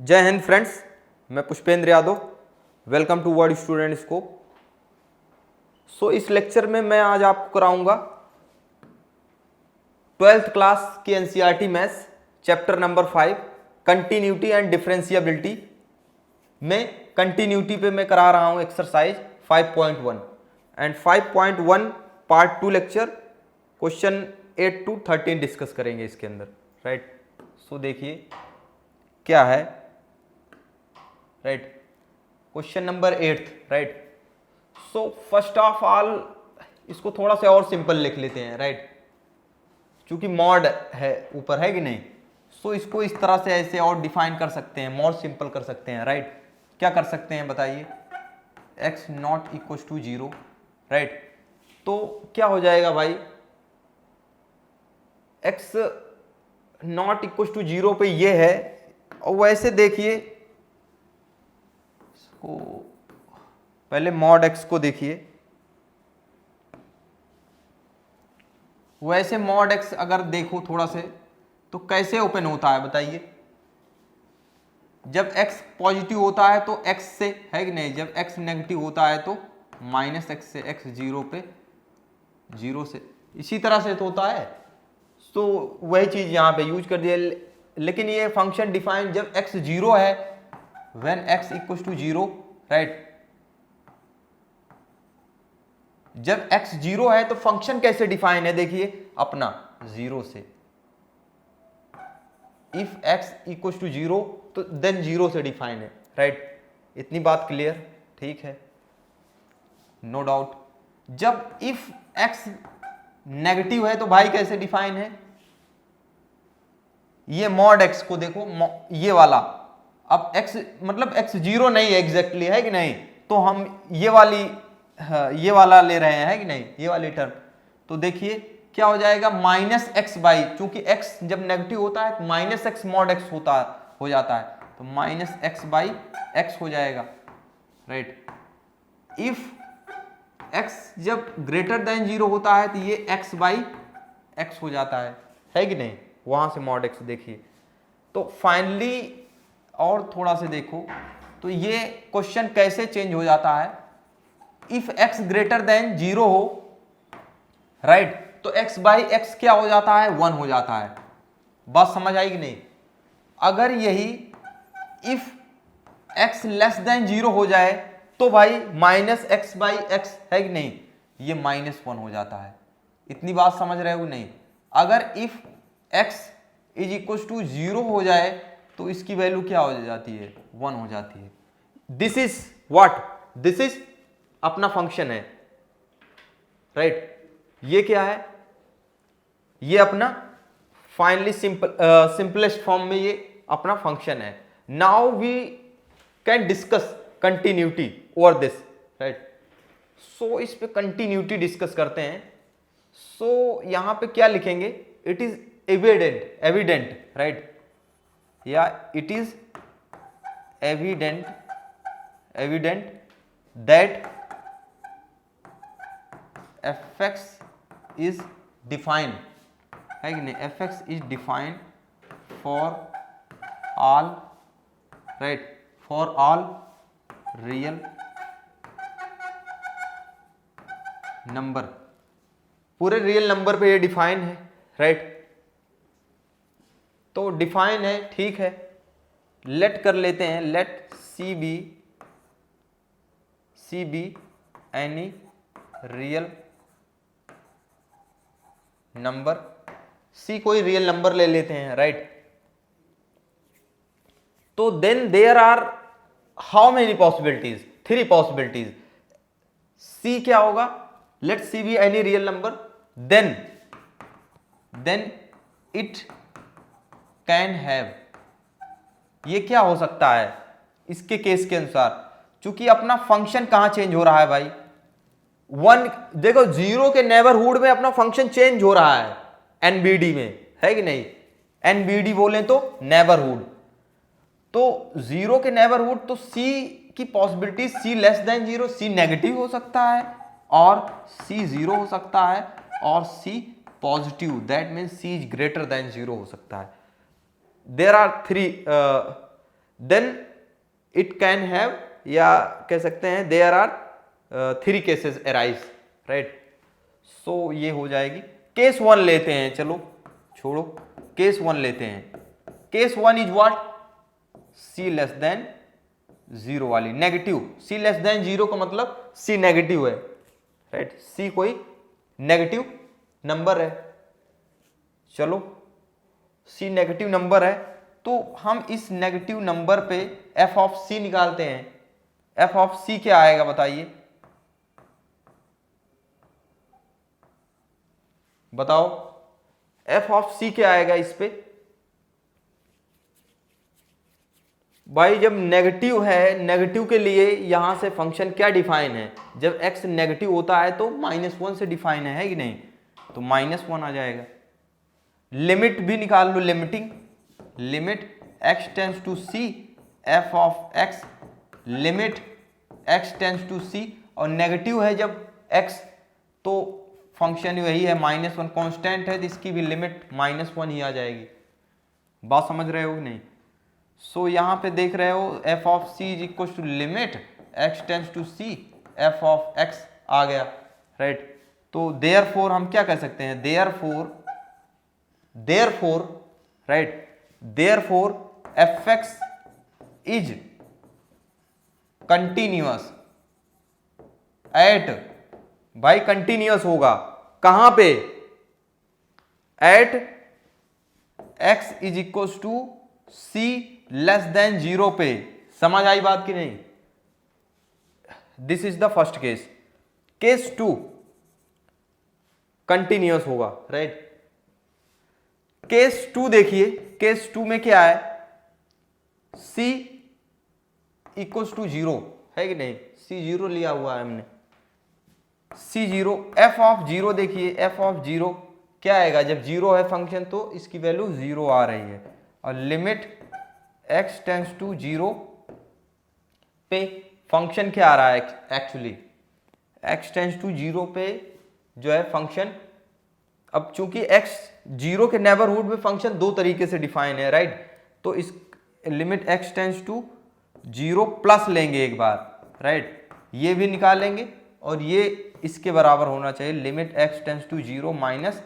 जय हिंद फ्रेंड्स, मैं Pushpendra Yadav. Welcome to word student scope. इस लेक्चर में मैं आज आपको कराऊंगा 12th क्लास की NCERT maths chapter number 5 continuity and differentiability में कंटिन्यूटी पे मैं करा रहा हूं exercise 5.1 and 5.1 part 2 lecture question 8 to 13 discuss करेंगे इसके अंदर, राइट। देखिए क्या है, right. Question number 8, right. First of all इसको थोड़ा सा और सिंपल लिख लेते हैं, राइट। क्योंकि मॉड है ऊपर, है कि नहीं। इसको इस तरह से ऐसे और डिफाइन कर सकते हैं, मोर सिंपल कर सकते हैं, राइट। क्या कर सकते हैं बताइए, x not equal to 0, right. तो क्या हो जाएगा भाई, x नॉट इक्वल टू 0 पे ये है। और वैसे देखिए इसको पहले मॉड x को देखिए, वैसे मॉड x अगर देखो थोड़ा से तो कैसे ओपन होता है बताइए। जब x पॉजिटिव होता है तो x से, है कि नहीं। जब x नेगेटिव होता है तो माइनस x से, x 0 पे 0 से, इसी तरह से तो होता है। वही चीज यहां पे यूज कर दिया। लेकिन ये फंक्शन डिफाइन जब x 0 है, when x equal to 0, right. जब x 0 है तो फंक्शन कैसे डिफाइन है देखिए अपना 0 से। इफ x इक्वल टू 0 तो देन 0 से डिफाइन है, राइट। इतनी बात क्लियर, ठीक है, नो डाउट। जब इफ x नेगेटिव है तो भाई कैसे डिफाइन है, ये मॉड x को देखो, ये वाला। अब x मतलब x 0 नहीं है एग्जैक्टली, है कि नहीं। तो हम ये वाला ले रहे हैं, है कि नहीं, ये वाली टर्म। तो देखिए क्या हो जाएगा, माइनस एक्स बाई, चूंकि x जब नेगेटिव होता है तो माइनस एक्स मॉड x हो जाता है, तो माइनस एक्स बाई एक्स हो जाएगा, राइट। इफ x जब ग्रेटर देन 0 होता है तो ये x बाई एक्स हो जाता है कि नहीं। वहां से मॉड x देखिए। तो फाइनली और थोड़ा से देखो तो ये क्वेश्चन कैसे चेंज हो जाता है। इफ x ग्रेटर देन 0 हो, राइट, तो x बाई एक्स क्या हो जाता है, 1 हो जाता है। बात समझ आई कि नहीं। अगर यही इफ x लेस देन 0 हो जाए तो भाई माइनस एक्स बाई एक्स, है कि नहीं, ये -1 हो जाता है। इतनी बात समझ रहे हो नहीं। अगर if x is equal to 0 हो जाए तो इसकी वैल्यू क्या हो जाती है, 1 हो जाती है। This is what, this is अपना फंक्शन है, राइट। ये क्या है, ये अपना फाइनली सिंपलेस्ट फॉर्म में ये अपना फंक्शन है। Now we can discuss continuity over this, right. इस पे कंटिन्यूटी डिस्कस करते हैं। यहां पे क्या लिखेंगे, इट इज एविडेंट, राइट, या it is evident that fx is defined, है कि नहीं, fx is defined for all, right, for all real number, पूरे रियल नंबर पे ये डिफाइन है, राइट। तो डिफाइन है, ठीक है। लेट कर लेते हैं, let C be any real number, C कोई रियल नंबर ले लेते हैं, राइट। तो then there are how many possibilities, 3 possibilities. C क्या होगा, let C be any real number, then it can have, ये क्या हो सकता है इसके केस के अनुसार। चूंकि अपना फंक्शन कहां चेंज हो रहा है भाई, 1, देखो 0 के नेबरहुड में अपना फंक्शन चेंज हो रहा है एनबीडी में, है कि नहीं। एनबीडी बोले तो नेबरहुड, तो 0 के नेबरहुड, तो सी की पॉसिबिलिटी सी लेस देन 0, सी नेगेटिव हो सकता है और सी 0 हो सकता है और C positive, that means C is greater than 0 हो सकता है। There are 3 then it can have, या कह सकते हैं there are 3 cases arise, right. So ये हो जाएगी। केस 1 लेते हैं, चलो छोड़ो, केस 1 लेते हैं। Case 1 is what, c less than 0 वाली, नेगेटिव। c लेस देन 0 का मतलब c नेगेटिव है, राइट। c कोई नेगेटिव नंबर है, चलो c नेगेटिव नंबर है, तो हम इस नेगेटिव नंबर पे f ऑफ c निकालते हैं। f ऑफ c क्या आएगा बताइए, बताओ f ऑफ c क्या आएगा इस पे। भाई जब नेगेटिव है, नेगेटिव के लिए यहां से फंक्शन क्या डिफाइन है, जब x नेगेटिव होता है तो -1 से डिफाइन है कि नहीं, तो -1 आ जाएगा। लिमिट भी निकाल लो, limiting, limit x tends to c f of x, limit x tends to c, और नेगेटिव है जब x तो फंक्शन वही है -1, कांस्टेंट है तो इसकी भी लिमिट -1 ही आ जाएगी। बात समझ रहे हो कि नहीं। सो यहाँ पे देख रहे हो f of c is equal to limit x tends to c f of x आ गया, राइट। तो देयरफॉर हम क्या कह सकते हैं, therefore right, therefore fx is continuous at, भाई कंटिन्यूअस होगा कहां पे, at x is equal to c less than 0 पे। समझ आई बात कि नहीं। This is the first case. Case 2 continuous होगा, राइट। केस 2 देखिए, केस 2 में क्या है, c इक्वल टू 0 है कि नहीं, c 0 लिया हुआ है हमने, c 0, f ऑफ 0 देखिए, f ऑफ 0 क्या आएगा, जब 0 है फंक्शन तो इसकी वैल्यू 0 आ रही है, और लिमिट x टेंस टू 0 पे फंक्शन क्या आ रहा है, एक्चुअली x टेंस टू 0 पे जो है फंक्शन, अब चूंकि x 0 के नेबरहुड में फंक्शन दो तरीके से डिफाइन है, राइट। तो इस limit x tends to 0 plus लेंगे एक बार, राइट, ये भी निकालेंगे, और ये इसके बराबर होना चाहिए limit x tends to 0 minus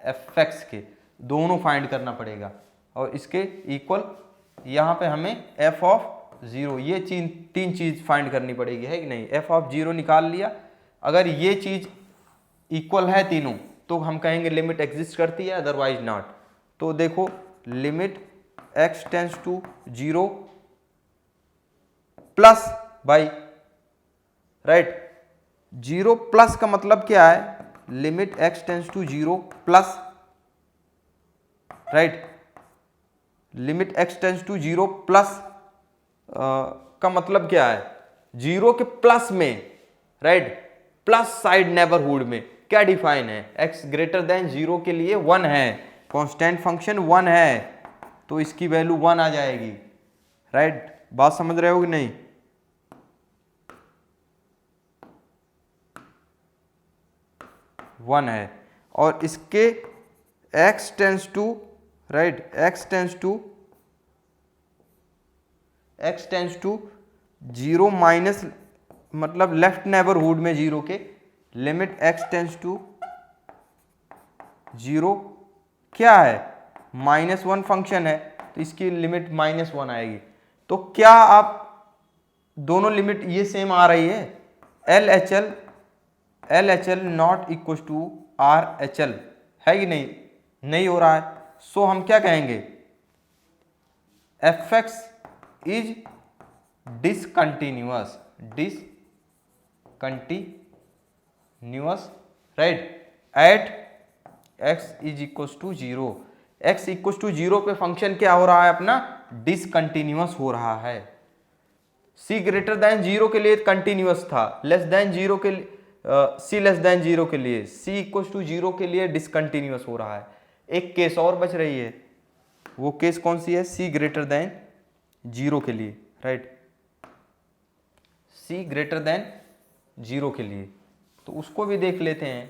fx के, दोनों फाइंड करना पड़ेगा, और इसके इक्वल यहाँ पे हमें f ऑफ 0, ये तीन चीज फाइंड करनी पड़ेगी, है कि नहीं। f ऑफ 0 निकाल लिया, अगर ये चीज इक्वल है तीनों तो हम कहेंगे लिमिट एग्जिस्ट करती है, अदरवाइज नॉट। तो देखो limit x tends to 0 plus, भाई राइट, 0 प्लस का मतलब क्या है, limit x tends to 0 plus, right, limit x tends to 0 plus का मतलब क्या है, 0 के प्लस में, राइट, प्लस साइड नेबरहुड में क्या डिफाइन है, x ग्रेटर देन 0 के लिए 1 है, कांस्टेंट फंक्शन 1 है, तो इसकी वैल्यू 1 आ जाएगी, राइट। बात समझ रहे हो कि नहीं। वन है, और इसके x tends to, right, x tends to 0 minus, मतलब लेफ्ट नेबरहुड में 0 के, लिमिट x टेंस टू 0 क्या है, -1 फंक्शन है, तो इसकी लिमिट -1 आएगी। तो क्या आप दोनों लिमिट ये सेम आ रही है, LHL not equal to RHL है कि नहीं, नहीं हो रहा है। सो हम क्या कहेंगे, fx is discontinuous, right, at x is equal to 0, x equal to 0 पे फंक्शन क्या हो रहा है अपना, डिसकंटिन्यूअस हो रहा है। c ग्रेटर देन 0 के लिए कंटिन्यूअस था, लेस देन 0 के लिए c लेस देन 0 के लिए, c इक्वल टू 0 के लिए डिसकंटिन्यूअस हो रहा है। एक केस और बच रही है, वो केस कौन सी है, c ग्रेटर देन 0 के लिए, राइट, c ग्रेटर देन 0 के लिए, तो उसको भी देख लेते हैं,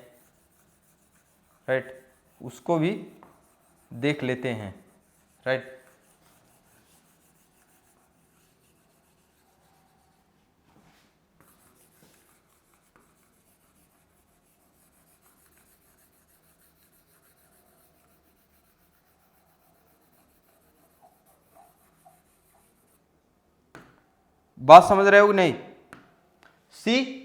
राइट, उसको भी देख लेते हैं, राइट। बात समझ रहे हो कि नहीं? सी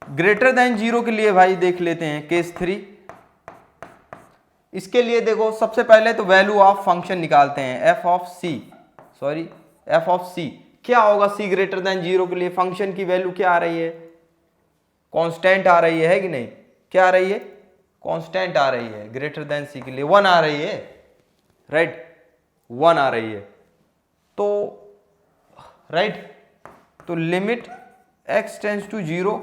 ग्रेटर देन 0 के लिए भाई देख लेते हैं केस 3। इसके लिए देखो सबसे पहले तो वैल्यू ऑफ फंक्शन निकालते हैं, एफ ऑफ सी क्या होगा सी ग्रेटर देन 0 के लिए? फंक्शन की वैल्यू क्या आ रही है? कांस्टेंट आ रही है कि नहीं? क्या आ रही है? कांस्टेंट आ रही है। ग्रेटर देन सी के लिए 1 आ रही है, राइट, 1 आ रही है। तो राइट, तो लिमिट x टेंस टू 0,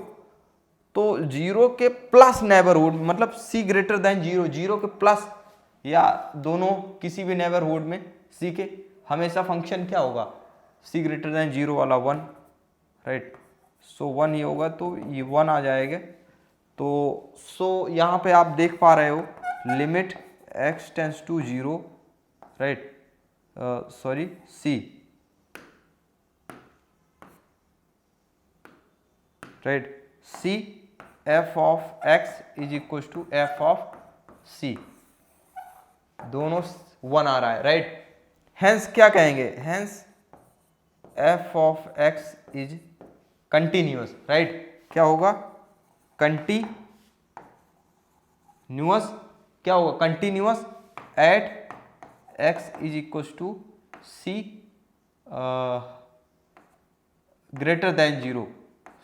तो 0 के प्लस नेबरहुड, मतलब c ग्रेटर देन 0, 0 के प्लस या दोनों किसी भी नेबरहुड में c के, हमेशा फंक्शन क्या होगा? c ग्रेटर देन 0 वाला 1, राइट। सो 1 ही होगा, तो ये 1 आ जाएगा। तो सो यहाँ पे आप देख पा रहे हो limit x tends to 0, right, sorry c, right, c f of x is equal to f of c, दोनों 1 आ रहा है, राइट। हेंस क्या कहेंगे? Hence f of x is continuous, right. क्या होगा? कंटिन्यूअस, क्या होगा? Continuous at x is equal to c greater than 0,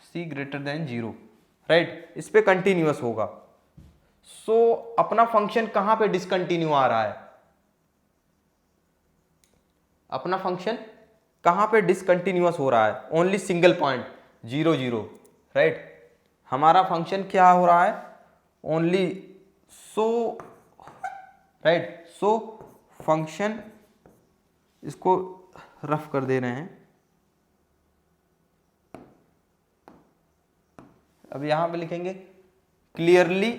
c greater than 0, right, इस पे कंटिन्यूअस होगा। सो अपना फंक्शन कहां पे डिसकंटिन्यू आ रहा है? अपना फंक्शन कहां पे डिसकंटिन्यूअस हो रहा है? Only single point 0 0, right. हमारा फंक्शन क्या हो रहा है? Only so, right, so function, इसको रफ कर दे रहे हैं। अब यहां पे लिखेंगे clearly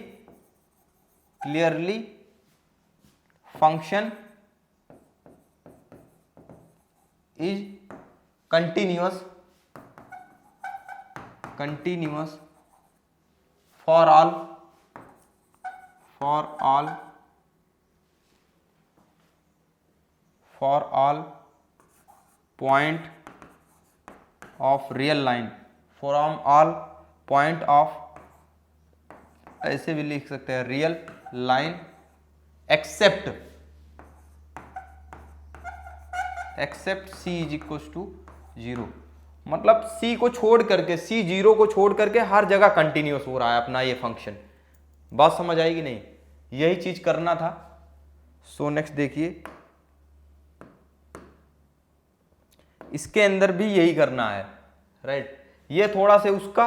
function is continuous for all point of real line, from all point of, ऐसे भी लिख सकते हैं, real line, except c is equal to 0, मतलब c को छोड़ करके, c 0 को छोड़ करके हर जगह कंटिन्यूअस हो रहा है अपना ये फंक्शन। बात समझ आएगी नहीं? यही चीज करना था। सो नेक्स्ट देखिए, इसके अंदर भी यही करना है, राइट। ये थोड़ा से उसका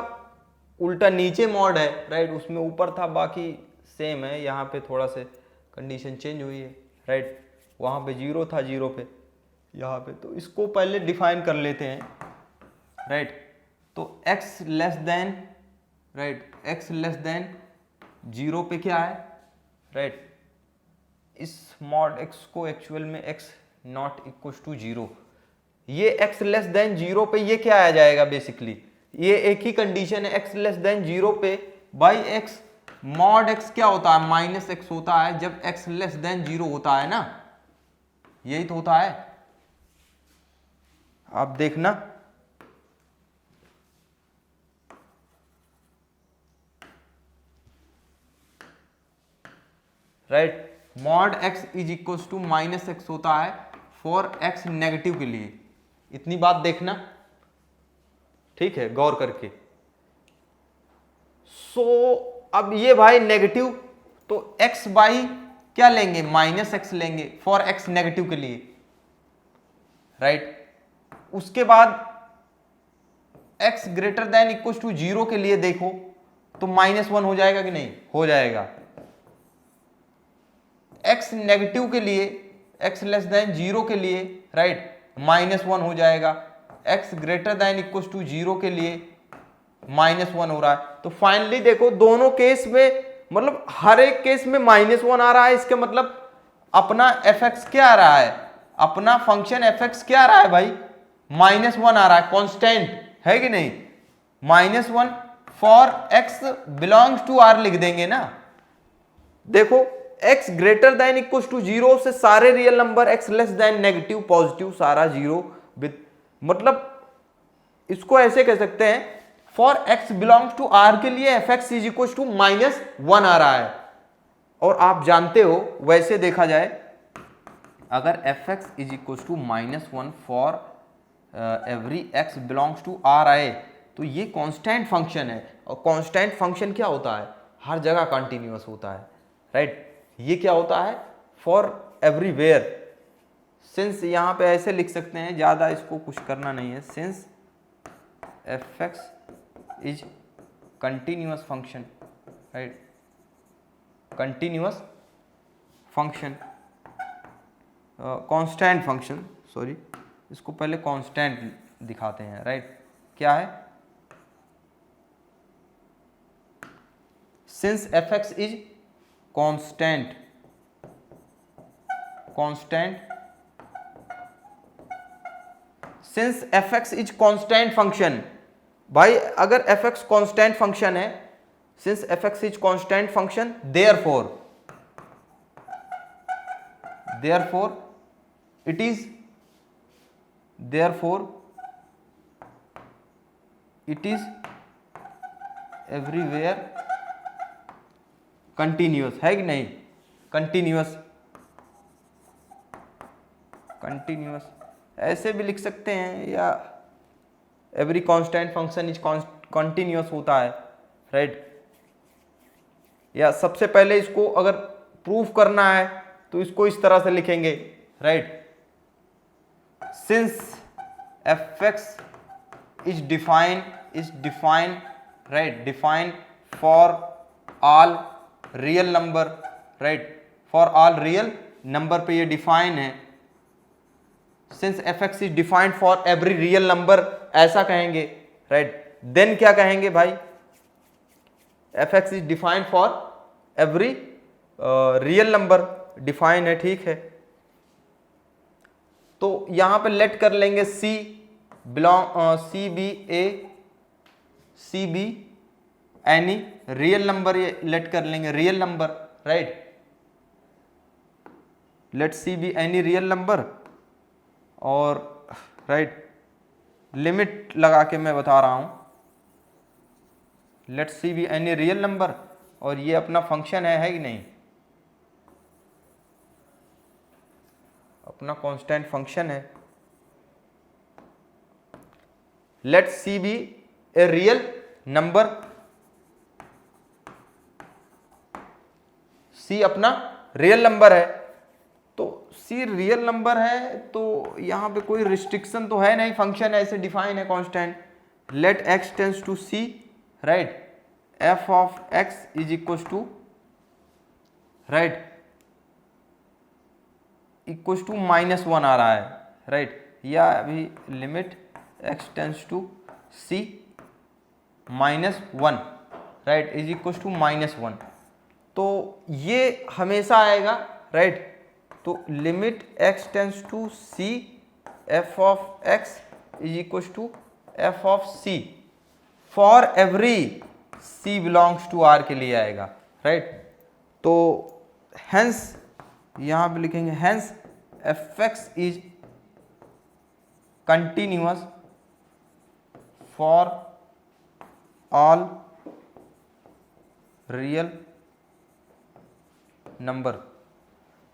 उल्टा नीचे मॉड है, राइट, उसमें ऊपर था, बाकी सेम है। यहाँ पे थोड़ा से कंडीशन चेंज हुई है, राइट, वहाँ पे 0 था, 0 पे यहाँ पे। तो इसको पहले डिफाइन कर लेते हैं, राइट। तो x less then, right, x less than 0 पे क्या है, राइट, इस मॉड x को एक्चुअल में x नॉट इक्वल टू 0, ये x लेस देन 0 पे ये क्या आ जाएगा? बेसिकली ये एक ही कंडीशन है, x लेस देन 0 पे बाई x, मॉड x क्या होता है? माइनस x होता है जब x लेस देन 0 होता है ना, यही तो होता है। आप देखना, right, mod x is equal to minus x होता है फॉर x नेगेटिव के लिए। इतनी बात देखना, ठीक है, गौर करके। सो अब ये भाई नेगेटिव, तो x बाई क्या लेंगे? माइनस x लेंगे फॉर x नेगेटिव के लिए, राइट। उसके बाद x greater than equal to 0 के लिए देखो तो -1 हो जाएगा कि नहीं? हो जाएगा। x नेगेटिव के लिए, x लेस देन 0 के लिए, राइट, -1 हो जाएगा। x greater than equal to 0 के लिए -1 हो रहा है। तो फाइनली देखो दोनों केस में, मतलब हर एक केस में -1 आ रहा है। इसके मतलब अपना fx क्या आ रहा है? अपना फंक्शन fx क्या आ रहा है भाई? -1 आ रहा है, कांस्टेंट है कि नहीं? -1 for x belongs to r लिख देंगे ना। देखो x greater than equal to 0 से सारे real number, x less than negative, positive, सारा 0 विद मतलब इसको ऐसे कह सकते हैं, for x belongs to r के लिए fx इज इक्वल टू -1 आ रहा है। और आप जानते हो वैसे देखा जाए अगर fx is equal to -1 for every x belongs to r आए तो ये कांस्टेंट फंक्शन है। और कांस्टेंट फंक्शन क्या होता है, हर जगह कंटिन्यूअस होता है, राइट। ये क्या होता है, फॉर एवरीवेयर। सिंस यहाँ पे ऐसे लिख सकते हैं, ज़्यादा इसको कुछ करना नहीं है, since fx is continuous function, right, continuous function, constant function, sorry इसको पहले कांस्टेंट दिखाते हैं, राइट। क्या है, since fx is constant, since fx is constant function, भाई अगर fx कांस्टेंट फंक्शन है, since fx is constant function, therefore it is everywhere continuous, है कि नहीं, कंटिन्यूअस ऐसे भी लिख सकते हैं, या every constant function is continuous होता है, राइट। या सबसे पहले इसको अगर प्रूफ करना है तो इसको इस तरह से लिखेंगे, right, since fx is define right, define for all real number, right, for all real number पे ये डिफाइन है। Since fx is defined for every real number, ऐसा कहेंगे, राइट। देन क्या कहेंगे भाई, fx is defined for every real number, define है, ठीक है। तो यहां पे लेट कर लेंगे c be any real number, ये लेट कर लेंगे real number, right, let c be any real number. और राइट लिमिट लगा के मैं बता रहा हूं, let c be any real number, और ये अपना फंक्शन है कि नहीं, अपना कांस्टेंट फंक्शन है। Let c be a real number, c अपना रियल नंबर है, तो c रियल नंबर है तो यहां पे कोई रिस्ट्रिक्शन तो है नहीं, फंक्शन ऐसे डिफाइन है constant. Let x tends to c, right, f of x is equal to, right, equal to -1 आ रहा है, राइट, या अभी limit x tends to c -1, right, is equal to -1, तो ये हमेशा आएगा, राइट। तो limit x tends to c f of x is equal to f of c for every c belongs to r के लिए आएगा, राइट। तो hence यहां पे लिखेंगे, hence fx is continuous for all real number.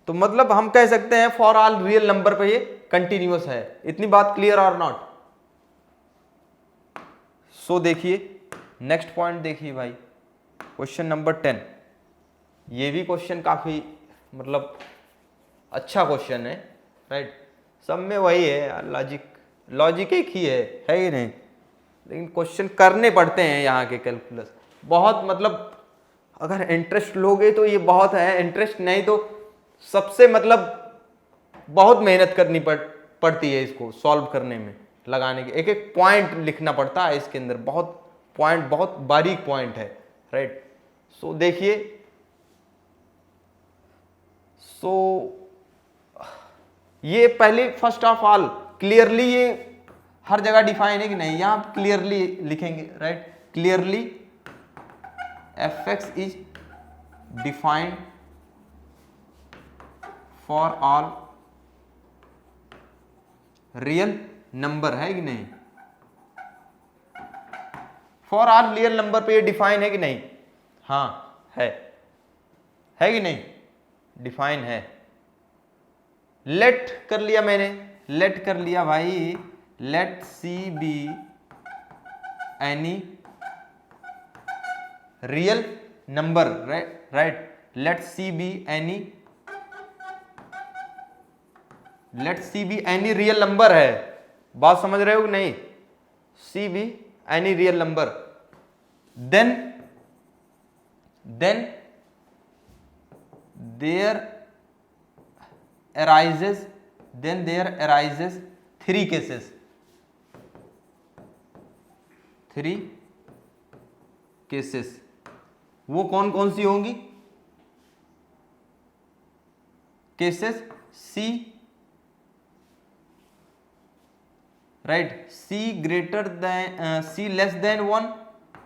तो मतलब हम कह सकते हैं फॉर ऑल रियल नंबर पे ये कंटिन्यूअस है। इतनी बात क्लियर और नॉट? सो देखिए नेक्स्ट पॉइंट देखिए भाई, क्वेश्चन नंबर 10। ये भी क्वेश्चन काफी मतलब अच्छा क्वेश्चन है, राइट। सब में वही है, लॉजिक एक ही है कि नहीं, लेकिन क्वेश्चन करने पड़ते हैं यहाँ के कैलकुलस बहुत, मतलब अगर इंटरेस्ट लोगे तो ये बहुत है, इंटरेस्ट नहीं तो सबसे मतलब बहुत मेहनत करनी पड़ती है इसको सॉल्व करने में, लगाने के एक एक पॉइंट लिखना पड़ता है इसके अंदर, बहुत पॉइंट, बहुत बारीक पॉइंट है, राइट। सो देखिए, सो ये पहले फर्स्ट ऑफ ऑल क्लियरली ये हर जगह डिफाइन है कि नहीं, यहां क्लियरली लिखेंगे, right, clearly fx is defined for all real number, है कि नहीं? फॉर आर रियल नंबर पे ये डिफाइन है कि नहीं? हाँ है कि नहीं? डिफाइन है। लेट कर लिया मैंने, लेट कर लिया भाई, let C be any real number, right, let C be any, let C be any real number है, बात समझ रहे हो कि नहीं? C be any real number, then there arises three cases, वो कौन कौन सी होंगी cases? C, right, C greater than, C less than 1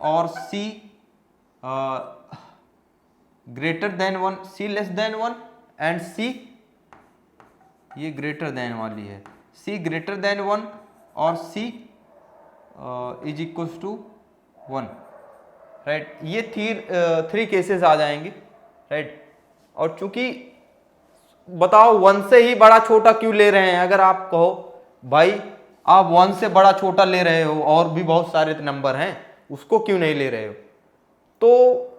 और C greater than 1, C less than 1 and C, ये ग्रेटर देन वाली है, सी ग्रेटर देन 1 और सी इज इक्वल्स टू 1, राइट। ये थ्री केसेस आ जाएंगे, राइट। और चूंकि बताओ 1 से ही बड़ा छोटा क्यों ले रहे हैं? अगर आप कहो भाई आप 1 से बड़ा छोटा ले रहे हो और भी बहुत सारे नंबर हैं, उसको क्यों नहीं ले रहे हो? तो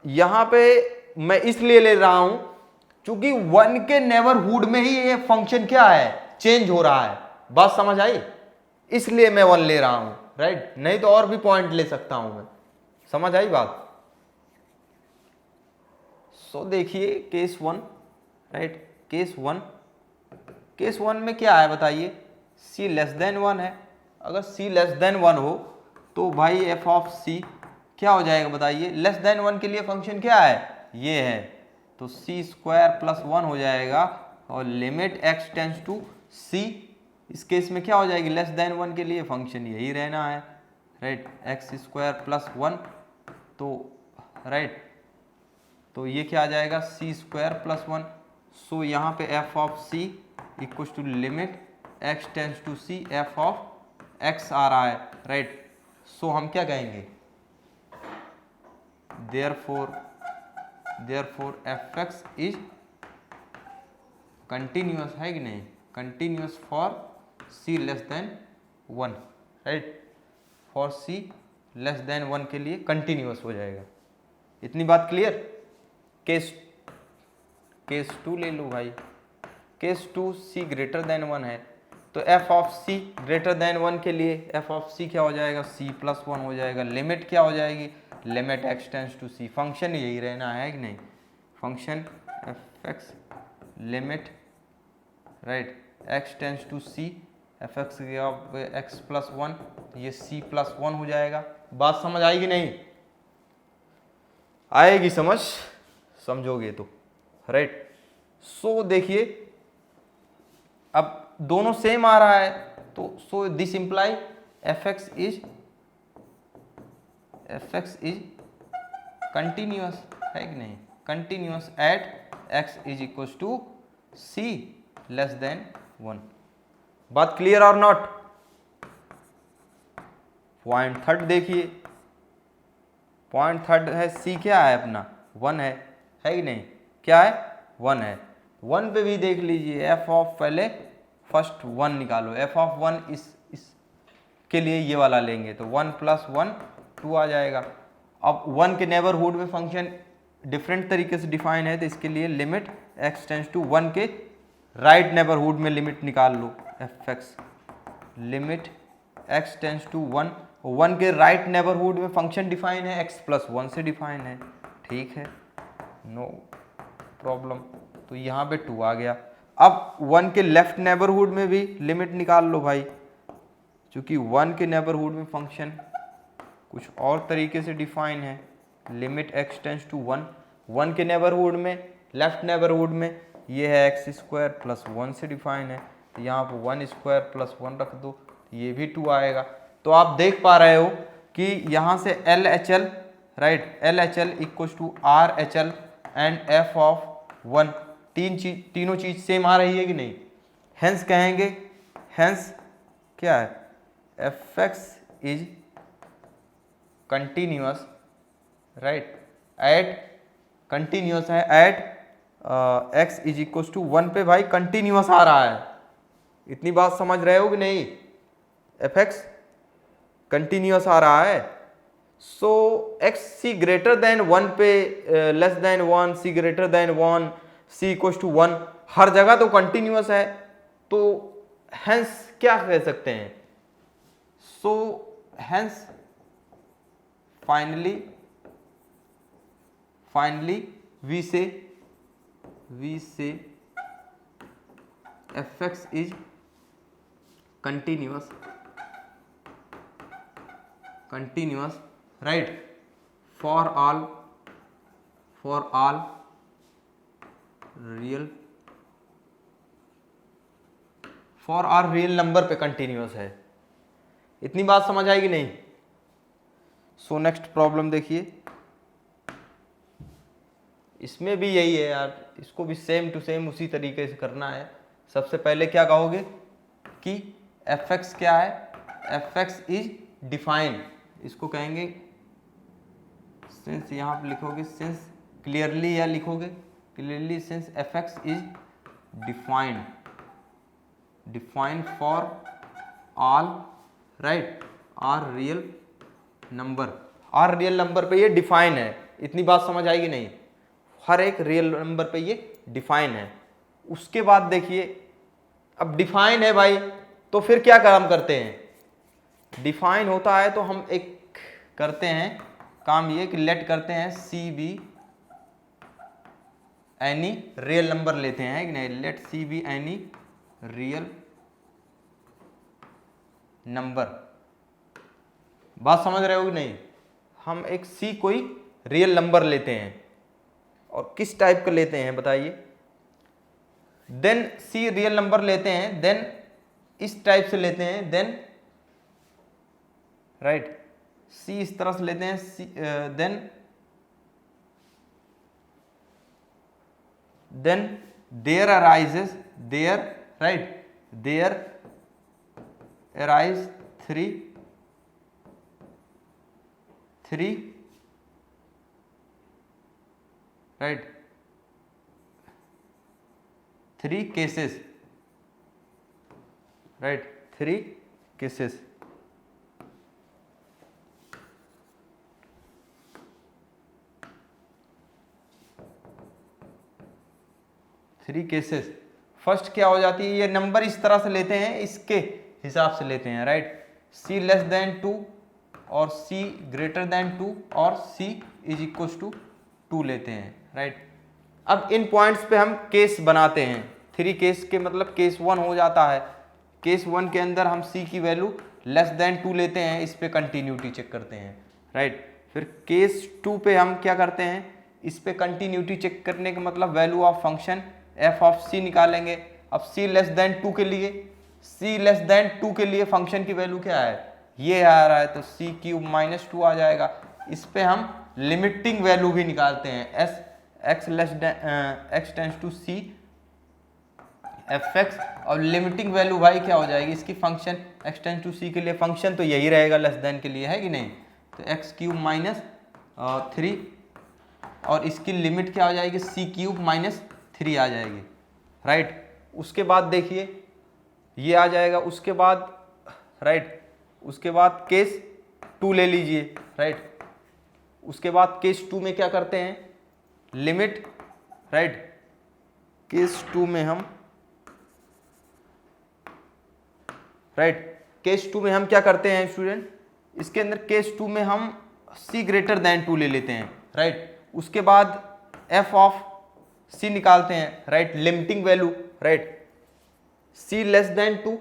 यहां पे मैं इसलिए ले रहा हूं क्योंकि 1 के नेबरहुड में ही ये फंक्शन क्या है, चेंज हो रहा है। बात समझ आई? इसलिए मैं 1 ले रहा हूं, राइट। नहीं तो और भी पॉइंट ले सकता हूं मैं। समझ आई बात? सो देखिए केस 1, राइट, केस 1 में क्या है बताइए? c लेस देन 1 है। अगर c लेस देन 1 हो तो भाई f ऑफ c क्या हो जाएगा बताइए? लेस देन 1 के लिए फंक्शन क्या है? ये है, तो c स्क्वायर प्लस 1 हो जाएगा और limit x tends to c, इस केस में क्या हो जाएगी? लेस देन 1 के लिए फंक्शन यही रहना है, राइट, x स्क्वायर प्लस 1, तो राइट, तो ये क्या आ जाएगा? c square plus 1। सो यहाँ पे f of c equal to limit x tends to c, f of x आ रहा है, राइट। सो हम क्या कहेंगे? therefore fx इज कंटिन्यूअस, है कि नहीं? Continuous for c less than 1, right, for c less than 1 के लिए कंटिन्यूअस हो जाएगा। इतनी बात क्लियर? केस 2 ले लो भाई। केस 2 c ग्रेटर देन 1 है, तो f of c greater than 1 के लिए f ऑफ c क्या हो जाएगा? c प्लस 1 हो जाएगा। लिमिट क्या हो जाएगी? Limit x tends to c, function यही रहना है कि नहीं? Function fx limit, right, x tends to c, fx x plus 1, ये c प्लस 1 हो जाएगा। बात समझ आएगी नहीं? आएगी समझ, समझोगे तो, राइट। सो देखिए अब दोनों सेम आ रहा है, तो so this imply fx is continuous, है कि नहीं? Continuous at x is equal to c less than 1। बात क्लियर और नॉट? पॉइंट थर्ड देखिए, पॉइंट थर्ड है c क्या है अपना? 1 है कि नहीं? क्या है? 1 है। 1 पे भी देख लीजिए, f ऑफ, पहले फर्स्ट 1 निकालो, f ऑफ 1 इस के लिए ये वाला लेंगे तो 1 प्लस 1 2 आ जाएगा। अब 1 के नेबरहुड में फंक्शन डिफरेंट तरीके से डिफाइन है, तो इसके लिए लिमिट x टेंस टू 1 के राइट नेबरहुड में लिमिट निकाल लो, fx limit x tends to 1, 1 के राइट नेबरहुड में फंक्शन डिफाइन है, x प्लस 1 से डिफाइन है, ठीक है, नो प्रॉब्लम। तो यहाँ पे 2 आ गया। अब 1 के लेफ्ट नेबरहुड में भी लिमिट निकाल लो भाई, क्योंकि 1 के नेबरहुड में फंक्शन कुछ और तरीके से डिफाइन है, लिमिट x टेंस टू 1, 1 के नेबरहुड में, लेफ्ट नेबरहुड में ये है x स्क्वायर प्लस 1 से डिफाइन है, तो यहाँ पर 1 स्क्वायर प्लस 1 रख दो, ये भी 2 आएगा। तो आप देख पा रहे हो कि यहाँ से LHL, right, LHL equals to RHL and f of 1, तीनों चीज सेम आ रही है कि नहीं? हेंस कहेंगे, हेंस क्या है, F x is continuous, right, at continuous है at X is equal to 1 पे भाई कंटिन्यूअस आ रहा है। इतनी बात समझ रहे हो कि नहीं, एफ एक्स कंटिन्यूअस आ रहा है। So x c greater than 1 पे less than 1, c greater than 1, c equal to 1, हर जगह तो कंटिन्यूअस है, तो हेंस क्या कह सकते हैं, सो हेंस फाइनली वी से F x is continuous, right, for all real number पे कंटिन्यूअस है। इतनी बात समझ आएगी नहीं। सो नेक्स्ट प्रॉब्लम देखिए, इसमें भी यही है यार, इसको भी सेम टू सेम उसी तरीके से करना है। सबसे पहले क्या कहोगे कि एफ एक्स क्या है, एफ एक्स इज डिफाइंड, इसको कहेंगे सिंस, यहाँ पे लिखोगे सिंस क्लियरली, या लिखोगे clearly since f x is defined for all, right, r real number पे ये डिफाइन है। इतनी बात समझ आएगी नहीं, हर एक रियल नंबर पे ये डिफाइन है। उसके बाद देखिए, अब डिफाइन है भाई, तो फिर क्या काम करते हैं, डिफाइन होता है तो हम एक करते हैं काम ये कि लेट करते हैं c be any real number लेते हैं कि नहीं, let C be any real number. बात समझ रहे हो कि नहीं, हम एक सी कोई रियल नंबर लेते हैं, और किस टाइप का लेते हैं बताइए, देन सी रियल नंबर लेते हैं, देन इस टाइप से लेते हैं, देन राइट सी इस तरह से लेते हैं, then there arises three right, 3 cases, right, 3 cases. First क्या हो जाती है, ये नंबर इस तरह से लेते हैं, इसके हिसाब से लेते हैं, राइट, c लेस देन 2 और c ग्रेटर देन 2 और c इज इक्वल टू 2 लेते हैं, राइट। अब इन पॉइंट्स पे हम केस बनाते हैं, 3 केस के मतलब केस 1 हो जाता है। केस 1 के अंदर हम c की वैल्यू लेस देन 2 लेते हैं, इस पे कंटिन्यूटी चेक करते हैं, राइट। फिर केस 2 पे हम क्या करते हैं, इस पे कंटिन्यूटी चेक करने का मतलब value of function f of c निकालेंगे। अब c लेस देन 2 के लिए फंक्शन की वैल्यू क्या है, ये आ रहा है, तो c क्यूब माइनस 2 आ जाएगा। इस पे हम लिमिटिंग वैल्यू भी निकालते हैं, x tends to c f x, और लिमिटिंग वैल्यू भाई क्या हो जाएगी इसकी, function x tends to c के लिए फंक्शन तो यही रहेगा लेस देन के लिए, है कि नहीं, तो x क्यूब माइनस 3, और इसकी लिमिट क्या हो जाएगी, c क्यूब माइनस 3 आ जाएगी, राइट। उसके बाद देखिए ये आ जाएगा, उसके बाद राइट, उसके बाद केस 2 ले लीजिए, राइट। उसके बाद केस 2 में क्या करते हैं, लिमिट, राइट, केस 2 में हम केस 2 में हम क्या करते हैं स्टूडेंट, इसके अंदर केस 2 में हम c ग्रेटर देन 2 ले लेते हैं, राइट। उसके बाद f ऑफ c निकालते हैं, right, limiting value, right, c less then 2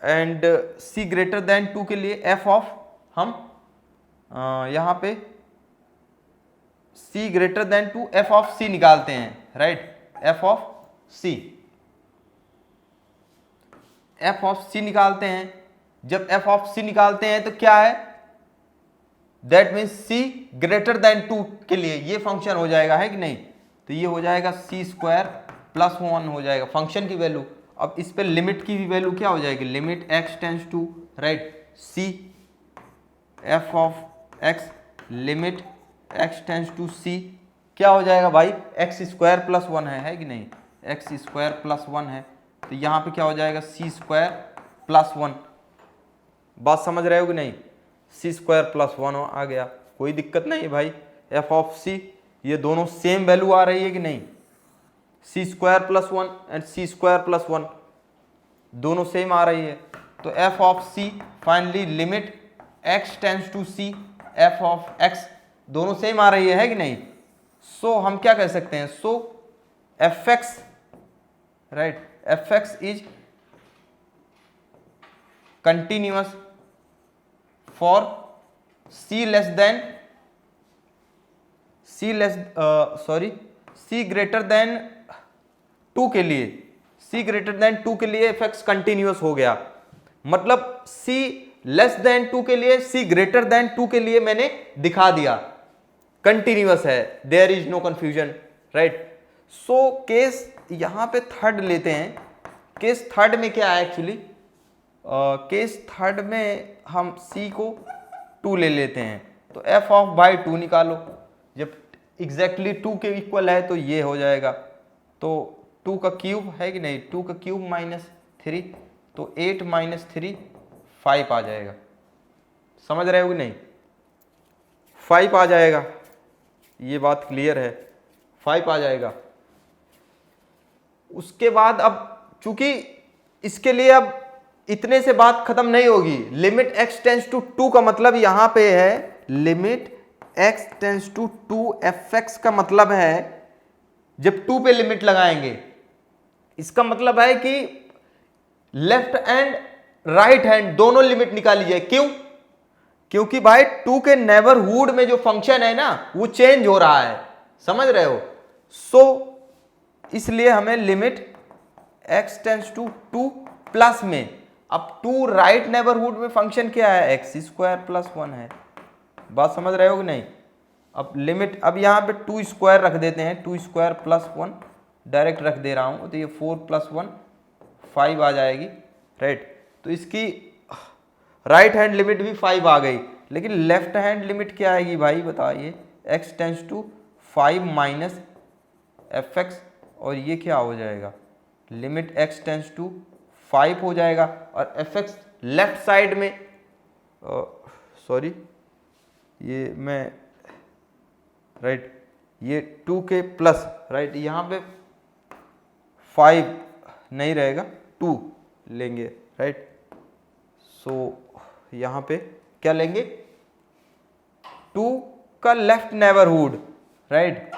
and c greater then 2 के लिए f ऑफ हम यहाँ पे c greater then 2 f of c निकालते हैं, राइट, f ऑफ c निकालते हैं। जब f ऑफ c निकालते हैं तो क्या है, that means c greater then 2 के लिए ये फंक्शन हो जाएगा, है कि नहीं, तो ये हो जाएगा c स्क्वायर प्लस 1 हो जाएगा फंक्शन की वैल्यू, अब इस पे लिमिट की भी वैल्यू क्या हो जाएगी, limit x tends to right c f of x limit x tends to c क्या हो जाएगा भाई, एक्स स्क्वायर प्लस वन है कि नहीं, एक्स स्क्वायर प्लस वन है, तो यहाँ पे क्या हो जाएगा सी स्क्वायर प्लस वन। बात समझ रहे हो कि नहीं, सी स्क्वायर प्लस वन आ गया, कोई दिक्कत नहीं है भाई। एफ ऑफ सी, ये दोनों सेम वैल्यू आ रही है कि नहीं, C square plus one and C square plus one दोनों सेम आ रही है। तो F of C finally limit X tends to C F of X दोनों सेम आ रही है कि नहीं। सो हम क्या कह सकते हैं, so F X right F x is continuous for C less than C greater than two के लिए, सी ग्रेटर देन टू के लिए एफ एक्स कंटिन्यूअस हो गया। मतलब सी लेस देन टू के लिए, सी ग्रेटर देन टू के लिए मैंने दिखा दिया कंटिन्यूअस है, there is no confusion right. So case यहां पे थर्ड लेते हैं, केस थर्ड में क्या है एक्चुअली, केस थर्ड में हम c को 2 ले लेते हैं, तो f ऑफ बाई 2 निकालो, जब एग्जैक्टली 2 के इक्वल है तो ये हो जाएगा, तो 2 का क्यूब है कि नहीं, 2 का क्यूब माइनस 3, तो 8 माइनस 3 5 आ जाएगा, समझ रहे हो कि नहीं, 5 आ जाएगा, ये बात क्लियर है, 5 आ जाएगा। उसके बाद अब चूंकि इसके लिए अब इतने से बात खत्म नहीं होगी, लिमिट x टेंस टू 2 का मतलब यहां पे है, limit x tends to 2 fx का मतलब है जब 2 पे लिमिट लगाएंगे, इसका मतलब है कि लेफ्ट एंड राइट हैंड दोनों लिमिट निकाली जाए। क्यों, क्योंकि भाई 2 के नेबरहुड में जो फंक्शन है ना वो चेंज हो रहा है, समझ रहे हो। सो इसलिए हमें limit x tends to 2 plus में, अब 2 राइट नेबरहुड में फंक्शन क्या है, एक्स स्क्वायर प्लस 1 है, बात समझ रहे हो कि नहीं। अब लिमिट, अब यहाँ पे 2 स्क्वायर रख देते हैं, 2 स्क्वायर प्लस 1 डायरेक्ट रख दे रहा हूँ, तो ये 4 प्लस 1 5 आ जाएगी राइट। तो इसकी राइट हैंड लिमिट भी 5 आ गई, लेकिन लेफ्ट हैंड लिमिट क्या आएगी भाई बताइए, x tends to 5 minus f x, और ये क्या हो जाएगा, लिमिट x टेंस टू 5 हो जाएगा, और एफ एक्स लेफ्ट साइड में, सॉरी ये मैं राइट ये 2 के प्लस राइट, यहाँ पे 5 नहीं रहेगा 2 लेंगे राइट। सो यहाँ पे क्या लेंगे, 2 का लेफ्ट नेबरहुड राइट।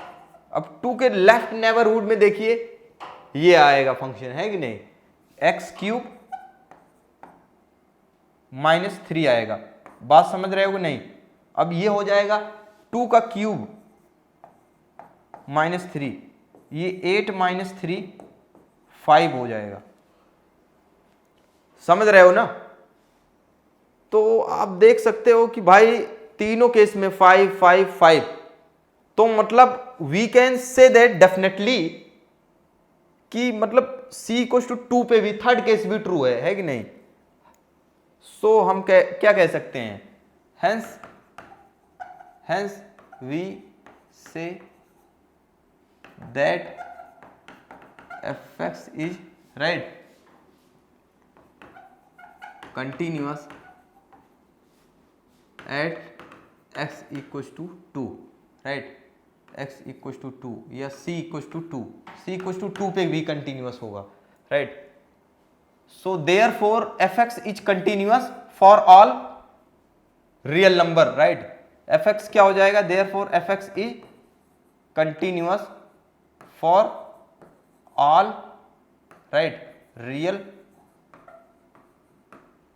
अब 2 के लेफ्ट नेबरहुड में देखिए ये आएगा फंक्शन है कि नहीं, एक्स क्यूब माइनस 3 आएगा, बात समझ रहे हो कि नहीं। अब ये हो जाएगा 2 का क्यूब माइनस 3, ये 8 माइनस 3 5 हो जाएगा, समझ रहे हो ना। तो आप देख सकते हो कि भाई तीनों केस में 5 5 5, तो मतलब we can say that definitely कि मतलब c इक्वल्स टू 2 पे भी थर्ड केस भी ट्रू है कि नहीं। सो हम क्या कह सकते हैं, hence we say that f x is right continuous at x equals to 2 right, x equals to 2 या c equals to 2, c equals to 2 पे भी कंटिन्यूअस होगा right. So therefore fx is continuous for all real number right, fx क्या हो जाएगा, therefore fx is continuous for all right real,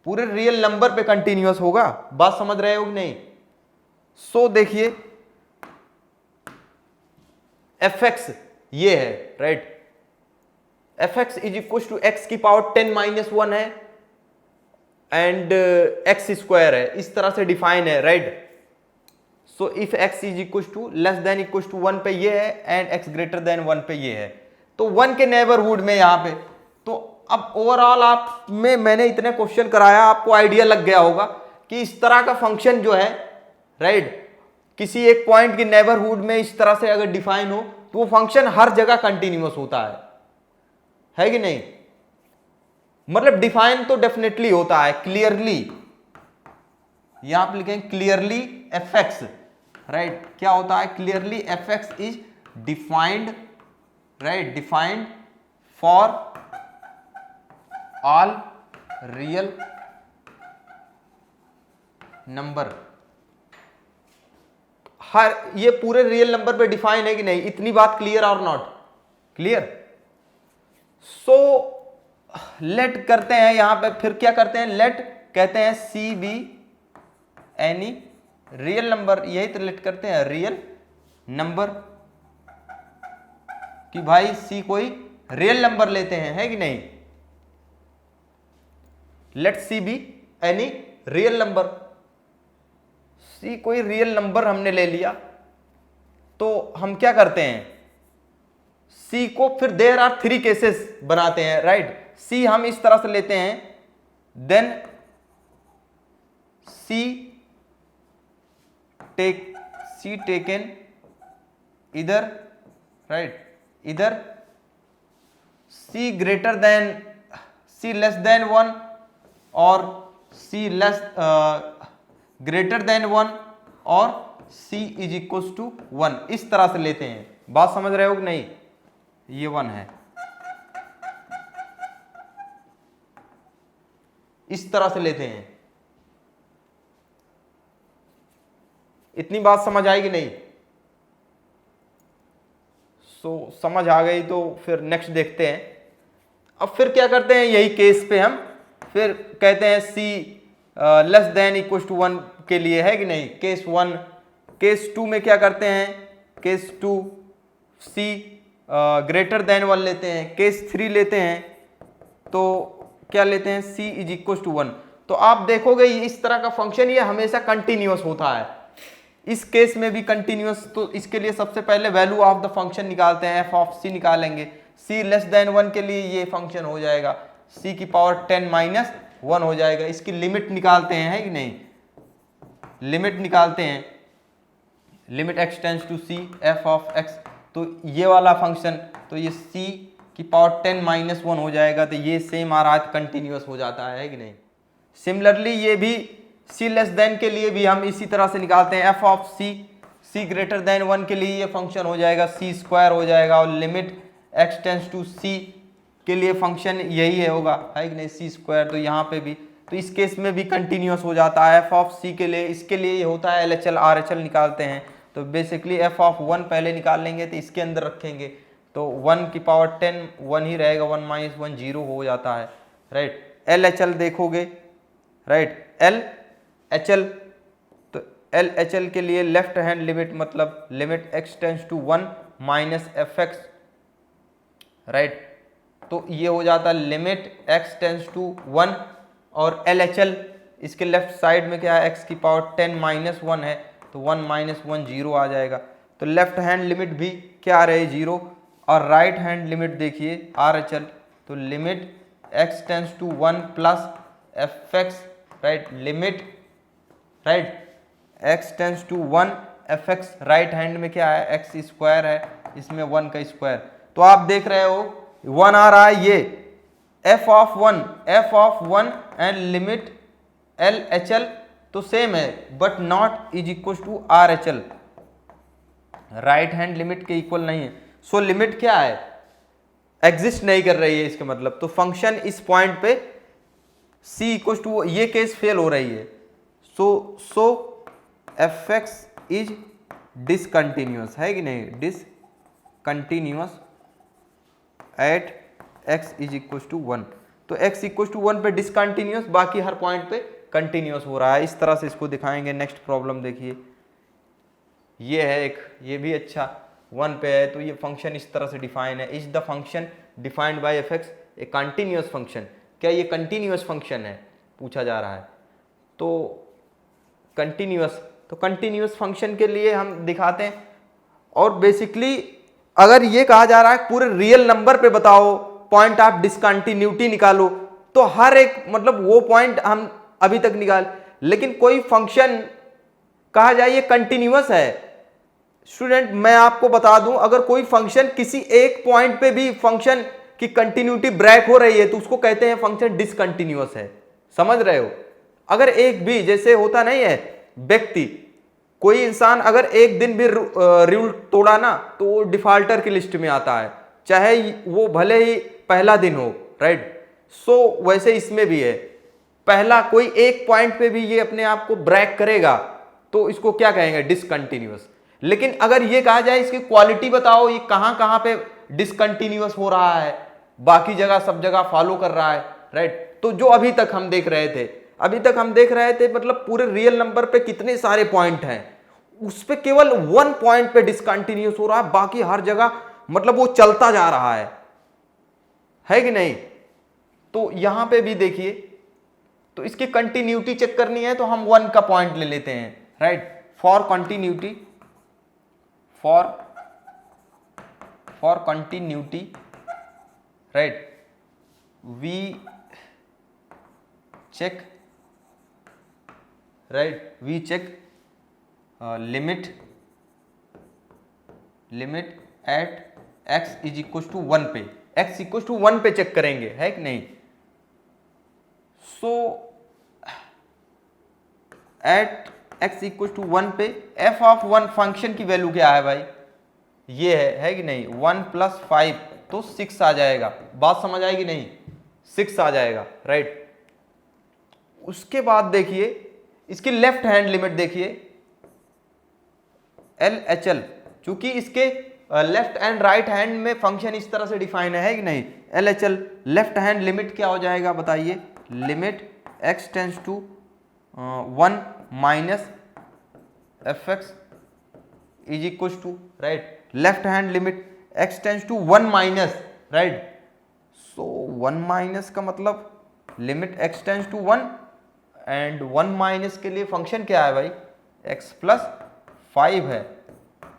पूरे real number पे continuous होगा, बात समझ रहे हो कि नहीं। सो देखिए fx ये है right, fx is equal to x की पावर 10 माइनस 1 है एंड x स्क्वायर है, इस तरह से डिफाइन है right. So if x is equal to less than equal to 1 पे ये है एंड x ग्रेटर देन 1 पे ये है, तो 1 के नेबरहुड में यहां पे, तो अब ओवरऑल आप में मैंने इतने क्वेश्चन कराया, आपको आइडिया लग गया होगा कि इस तरह का फंक्शन जो है, राइट, किसी एक पॉइंट की नेबरहुड में इस तरह से अगर डिफाइन हो तो वो फंक्शन हर जगह कंटिन्यूअस होता है कि नहीं? मतलब डिफाइन तो डेफिनेटली होता है, क्लियरली, यहां पर लिखेंगे क्लियरली एफ एक्स, राइट, क्या होता है? Clearly F x is defined, right, defined for all real number. हर, ये पूरे रियल नंबर पे डिफाइन है कि नहीं? इतनी बात क्लियर और नॉट क्लियर? सो लेट करते हैं यहां पे, फिर क्या करते हैं? लेट कहते हैं c be any real number, यही तो लेट करते हैं, रियल नंबर, कि भाई सी कोई रियल नंबर लेते हैं, है कि नहीं? Let C be any real number, C कोई रियल नंबर हमने ले लिया, तो हम क्या करते हैं? सी को फिर देयर आर 3 केसेस बनाते हैं, राइट? सी हम इस तरह से लेते हैं, देन सी टेकन इधर, राइट, इधर सी greater than, C less than 1 और सी लेस ग्रेटर देन 1 और c इज इक्वल टू 1, इस तरह से लेते हैं। बात समझ रहे हो कि नहीं? ये 1 है, इस तरह से लेते हैं। इतनी बात समझ आएगी नहीं? समझ आ गई तो फिर नेक्स्ट देखते हैं। अब फिर क्या करते हैं, यही केस पे हम फिर कहते हैं c less than equal to 1 के लिए, है कि नहीं? केस 1, केस 2 में क्या करते हैं? केस 2 c ग्रेटर देन 1 लेते हैं, केस 3 लेते हैं, तो क्या लेते हैं? c is equal to 1। तो आप देखोगे इस तरह का फंक्शन ये हमेशा कंटिन्यूअस होता है। इस केस में भी कंटिन्यूअस, तो इसके लिए सबसे पहले वैल्यू ऑफ द फंक्शन निकालते हैं, एफ ऑफ सी निकालेंगे। c लेस देन 1 के लिए ये फंक्शन हो जाएगा c की पावर 10 माइनस 1 हो जाएगा। इसकी लिमिट निकालते हैं, है कि नहीं? लिमिट निकालते हैं, limit x tends to c f of x, तो ये वाला फंक्शन, तो ये c की पावर 10 माइनस 1 हो जाएगा, तो ये सेम आ रहा है, कंटिन्यूअस हो जाता है कि नहीं? सिमिलरली ये भी c लेस देन के लिए भी हम इसी तरह से निकालते हैं, f of c greater than 1 के लिए ये फंक्शन हो जाएगा c स्क्वायर हो जाएगा, और limit x tends to c के लिए फंक्शन यही है होगा, है कि नहीं? c square. तो यहाँ पे भी, तो इस केस में भी कंटिन्यूअस हो जाता है f ऑफ c के लिए। इसके लिए ये होता है LHL RHL निकालते हैं, तो बेसिकली f ऑफ 1 पहले निकाल लेंगे, तो इसके अंदर रखेंगे, तो 1 की पावर 10 1 ही रहेगा, 1 माइनस 1 0 हो जाता है, राइट? LHL देखोगे, राइट, LHL, तो LHL के लिए लेफ्ट हैंड लिमिट, मतलब limit x tends to 1 minus fx, right, तो ये हो जाता है लिमिट x टेंड्स टू 1, और LHL इसके लेफ्ट साइड में क्या है? x की पावर 10 माइनस 1 है, तो 1 माइनस 1 0 आ जाएगा। तो लेफ्ट हैंड लिमिट भी क्या आ रही है? 0, और राइट हैंड लिमिट देखिए RHL, तो limit x tends to 1 plus fx, right, limit, right, x tends to 1 fx, right hand में क्या है? x स्क्वायर है, इसमें 1 का स्क्वायर, तो आप देख रहे हो 1 आ रहा है, ये f of 1 and limit LHL तो सेम है, but not is equal to RHL, right hand limit के इक्वल नहीं है। सो लिमिट क्या है? एग्जिस्ट नहीं कर रही है, इसका मतलब तो फंक्शन इस पॉइंट पे c इक्वल टू, ये केस फेल हो रही है। सो fx इज डिसकंटिन्यूअस, है कि नहीं? Discontinuous at x is equal to 1, तो x इक्वल टू 1 पे डिसकंटिन्यूअस, बाकी हर पॉइंट पे कंटिन्यूअस हो रहा है। इस तरह से इसको दिखाएंगे। नेक्स्ट प्रॉब्लम देखिए, ये है एक, ये भी अच्छा 1 पे है, तो ये फंक्शन इस तरह से डिफाइन है, is the function defined by fx A continuous function. क्या ये कंटिन्यूअस फंक्शन है, पूछा जा रहा है। तो कंटिन्यूअस फंक्शन के लिए हम दिखाते हैं, और बेसिकली अगर ये कहा जा रहा है पूरे रियल नंबर पे बताओ, पॉइंट आप डिसकंटिन्यूटी निकालो, तो हर एक मतलब वो पॉइंट हम अभी तक निकाल, लेकिन कोई फंक्शन कहा जाए ये कंटिन्यूअस है। स्टूडेंट मैं आपको बता दूं, अगर कोई फंक्शन किसी एक पॉइंट पे भी फंक्शन की कंटिन्यूटी ब्रेक हो रही है तो उसको कहते हैं फंक्शन डिसकंटिन्यूअस है। समझ रहे हो? अगर एक भी जैसे होता नहीं है व्यक्ति, कोई इंसान अगर एक दिन भी रूल तोड़ा ना तो वो डिफॉल्टर की लिस्ट में आता है, चाहे वो भले ही पहला दिन हो, राइट। सो वैसे इसमें भी है, पहला कोई एक पॉइंट पे भी ये अपने आप को ब्रेक करेगा तो इसको क्या कहेंगे? डिसकंटिन्यूअस। लेकिन अगर ये कहा जाए इसकी क्वालिटी बताओ, ये कहां कहां पे डिसकंटिन्यूअस हो रहा है, बाकी जगह सब जगह फॉलो कर रहा है, राइट। तो जो अभी तक हम देख रहे थे, मतलब पूरे रियल नंबर पे कितने सारे पॉइंट हैं, उस पे केवल वन पॉइंट पे डिसकंटिन्यूअस हो रहा है, बाकी हर जगह मतलब वो चलता जा रहा है कि नहीं? तो यहां पे भी देखिए, तो इसकी कंटिन्यूटी चेक करनी है तो हम वन का पॉइंट ले लेते हैं, right. For continuity, for continuity, right, we check, right, we check limit at x is equal to 1 पे, x इक्वल टू 1 पे चेक करेंगे, है कि नहीं? सो एट x इक्वल टू 1 पे f ऑफ 1 फंक्शन की वैल्यू क्या है भाई? ये है कि नहीं? 1 प्लस 5 तो 6 आ जाएगा। बात समझ आएगी नहीं? 6 आ जाएगा, राइट। उसके बाद देखिए इसकी लेफ्ट हैंड लिमिट देखिए, LHL, चूंकि इसके लेफ्ट एंड राइट हैंड में फंक्शन इस तरह से डिफाइन है कि नहीं? LHL लेफ्ट हैंड लिमिट क्या हो जाएगा बताइए? Limit x tends to 1 minus fx is equal to, right, left hand limit x tends to 1 minus, right. So 1 minus का मतलब limit x tends to 1 and 1 minus के लिए फंक्शन क्या है भाई? x प्लस 5 है।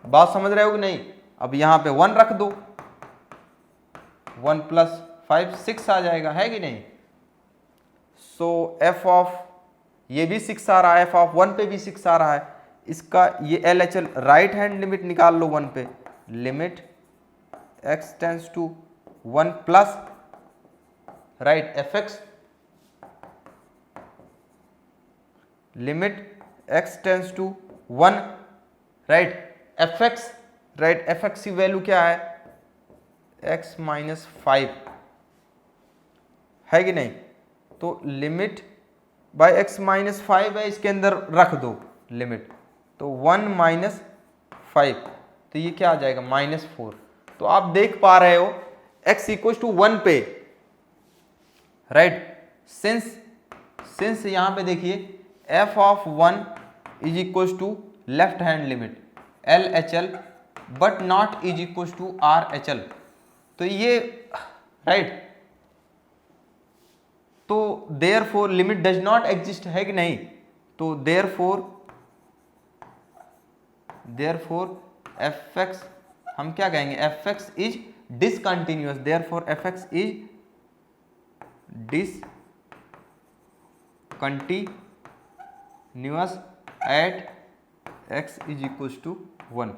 बात समझ रहे हो कि नहीं? अब यहां पे 1 रख दो, 1 प्लस 5 6 आ जाएगा, है कि नहीं? सो f ऑफ ये भी 6 आ रहा है, f ऑफ 1 पे भी 6 आ रहा है। इसका ये LHL राइट हैंड लिमिट निकाल लो 1 पे, limit x tends to 1 plus, right, fx, limit x tends to 1, right, fx, right, fx की वैल्यू क्या है? x माइनस 5, है कि नहीं? तो लिमिट बाय x माइनस 5 है, इसके अंदर रख दो लिमिट, तो 1 माइनस 5, तो ये क्या आ जाएगा? -4। तो आप देख पा रहे हो x इक्वल टू 1 पे, राइट, सिंस यहां पे देखिए f of 1 is equal to left hand limit LHL but not is equal to RHL, तो ये, राइट, तो therefore limit does not exist, है कि नहीं? तो देयरफॉर fx हम क्या कहेंगे? fx is discontinuous, therefore fx is discontinuous at x is equal to 1,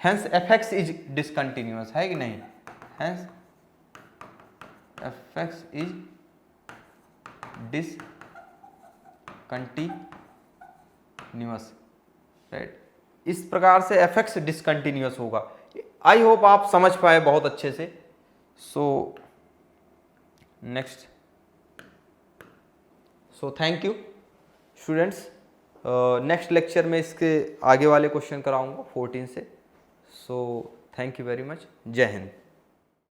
hence fx is discontinuous, है कि नहीं? Hence fx is discontinuous, right. इस प्रकार से fx डिसकंटिन्यूअस होगा। आई होप आप समझ पाए बहुत अच्छे से। So next, so thank you students. Next lecture में इसके आगे वाले क्वेश्चन कराऊंगा 14 से। So thank you very much. जय हिंद।